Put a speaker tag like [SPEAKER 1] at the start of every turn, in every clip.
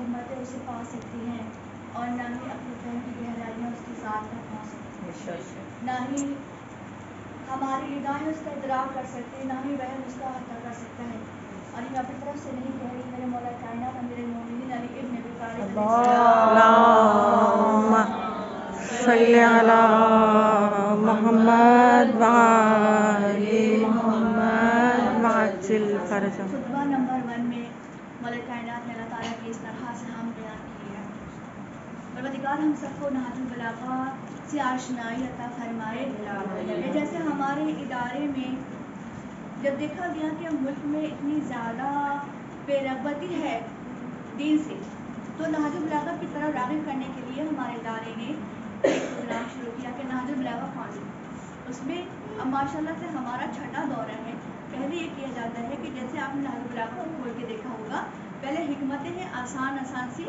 [SPEAKER 1] हिम्मतें उसे पा सकती हैं और ना ही अपने फहम की गहराइयाँ उसकी ज़ात तक पहुँच सकती हैं, ना ही हमारी निगाहें उसका इदराक कर सकते हैं, ना ही वह उसका अता कर सकता है। और ये अपनी तरफ से नहीं कह रही, मेरे मौला कायनात अमीरुल मोमिनीन अली इब्न अबी तालिब
[SPEAKER 2] अल्लाहुम्मा सल्ली अला मुहम्मद व आले मुहम्मद वअज्जिल फरजहम।
[SPEAKER 1] खुतबा नंबर 1 में मौला कायनात ने अल्लाह ताला की इस तरह से हम बयान की है। परवरदिगार हम सबको नहजुल बलागा से आशनाई अता फरमाए। जैसे हमारे इदारे में जब देखा गया कि मुल्क में इतनी ज़्यादा बेरगबती है दीन से, तो नहजुल बलागा की तरफ राग़िब करने के लिए हमारे इदारे ने एक प्रोग्राम शुरू किया कि नहजुल बलागा फाउंडेशन। उसमें अब माशाल्लाह से हमारा छठा दौरा है। पहले ये किया जाता है कि जैसे आपने नहजुल बलागा को खोल के देखा होगा, पहले हिकमतें हैं आसान आसान सी।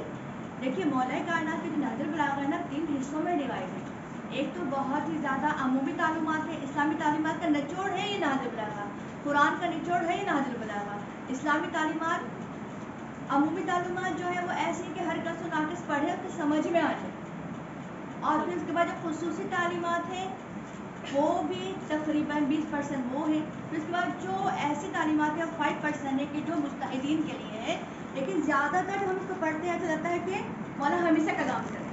[SPEAKER 1] देखिए मौला कायनात की नहजुल बलागा ना 3 हिस्सों में डिवाइड है। एक तो बहुत ही ज़्यादा अमूमी तालीमात है, इस्लामी तालीमात का निचोड़ है ये नहजुल बलागा, कुरान का निचोड़ है ये नहजुल बलागा। इस्लामी तालीमात, अमूमी तालीमात जो है वो ऐसी कि हर कस व नाकिस पढ़े उसको समझ में आ जाए। और फिर उसके बाद जो खुसूसी तालीमात हैं वो भी तकरीबन 20% वो है। फिर उसके बाद जो ऐसी तालीमात है 5% है कि जो मुस्तहिदीन के लिए है। लेकिन ज़्यादातर जब हम इसको पढ़ते हैं ऐसा लगता है कि मौला हमेशा कलाम करें।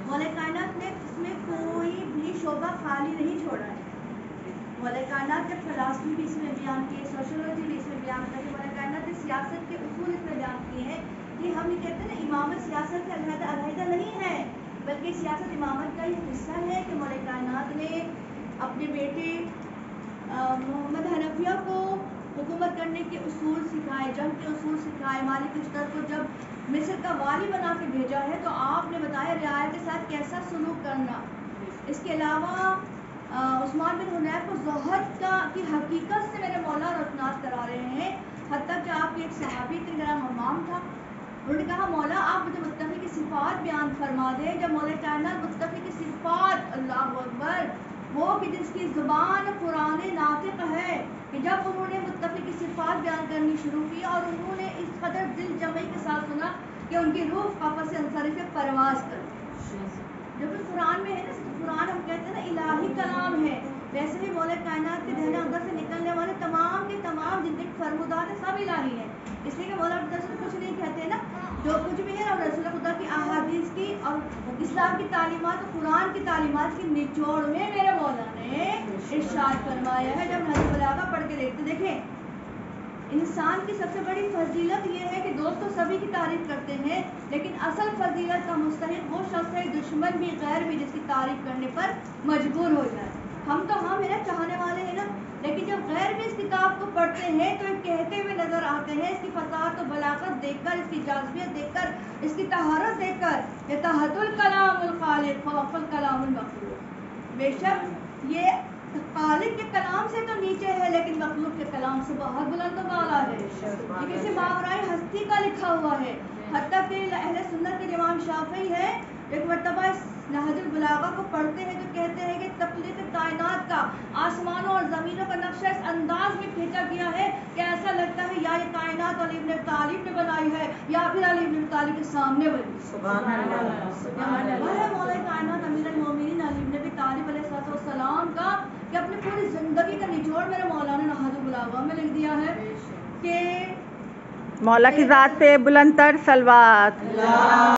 [SPEAKER 1] मौला कायनात ने इसमें कोई भी शोबा खाली नहीं छोड़ा है। मौला कायनात ने फ़िलासफ़ी भी इसमें बयान की है, सोशियोलॉजी भी इसमें बयान की है। मौला कायनात ने सियासत के उसूल इसमें बयान किए हैं कि हम ये कहते हैं ना इमामत सियासत से अलहदा नहीं है, बल्कि सियासत इमामत का ही हिस्सा है कि मौला कायनात ने अपने बेटे मोहम्मद हनफिया को हुकूमत करने के उसूल सिखाए, जंग के उसूल सिखाए। मालिक उस्तर को जब मिस्र का वाली बना के भेजा है तो आपने बताया रियाया के साथ कैसा सलूक करना। इसके अलावा उस्मान बिन हुनैफ को ज़ुहद की हकीकत से मेरे मौला रोशनास करा रहे हैं। हत्ता कि आपके एक सहाबी थे, मेरा हमाम था, उन्होंने कहा मौला आप मुझे मुत्तकी की सिफ़ात बयान फरमा दें। जब मौला कायनात मुत्तकी की सिफ़ात, अल्लाहु अकबर, वो कि जिसकी ज़ुबान कुरान नातिक़ है, कि जब उन्होंने मुत्तकी की सिफ़ात बयान करनी शुरू की और उन्होंने इस कदर दिल जमई के साथ सुना कि उनकी रूह क़फ़स से अंसरिफ़ परवाज़ कर। जो कि कुरान में है ना, कुरान हम कहते हैं ना इलाही कलाम है, वैसे भी मौला कायनात के दहने अंदर से निकलने वाले तमाम के तमाम जितने फरमुदात हैं सब इलाही हैं। इसलिए कि मौला कुछ नहीं कहते ना, जो कुछ भी है रसूल खुदा की अहादीस की और इस्लाम की तालीमात और कुरान की तालीमात की निचोड़ में मेरे मौला ने इरशाद फरमाया है। जब नहजुल बलागा पढ़ के देखते, देखें इंसान की सबसे बड़ी फजीलत ये है कि दोस्त तो सभी की तारीफ करते हैं, लेकिन असल फजीलत का मुस्तहिक वो शख्स है, दुश्मन भी गैर भी, जिसकी तारीफ करने पर मजबूर हो जाए। हम तो हम है ना, चाहने वाले हैं ना, लेकिन जब गैर भी इस किताब को पढ़ते हैं तो ये कहते हुए नजर आते हैं, इसकी फसाहत और बलागत देखकर, इसकी जाज़बियत देखकर, इसकी तहारत देखकर, यतहतुल कलामुल खालिक फौक़ल कलामुल मखलूक। बेशक ये खालिक के कलाम से तो नीचे है, लेकिन मखलूक के कलाम से बहुत बुलंद और आला है। ये किसी मावराए हस्ती का लिखा हुआ है। हत्ता कि अहले सुन्नत के इमाम शाफ़ी है, एक मर्तबा इस नहजुल बलागा को पढ़ते हैं तो कहते हैं कि तख्लीक़ कायनात का, आसमानों और ज़मीनों का नक्शा इस अंदाज में खींचा गया है कि ऐसा लगता है या ये कायनात अली इब्न अबी तालिब ने बनाई है या फिर अली इब्न अबी तालिब के सामने बनी। सुभान अल्लाह। वह मौला कायनात अमीरुल मोमिनीन अली इब्न अबी तालिब अलैहिस्सलाम का कि अपनी पूरी ज़िंदगी का निचोड़ मेरे मौला ने नहजुल बलागा में लिख दिया है कि
[SPEAKER 2] मौला की ज़ात पे बुलंद तर सलवात।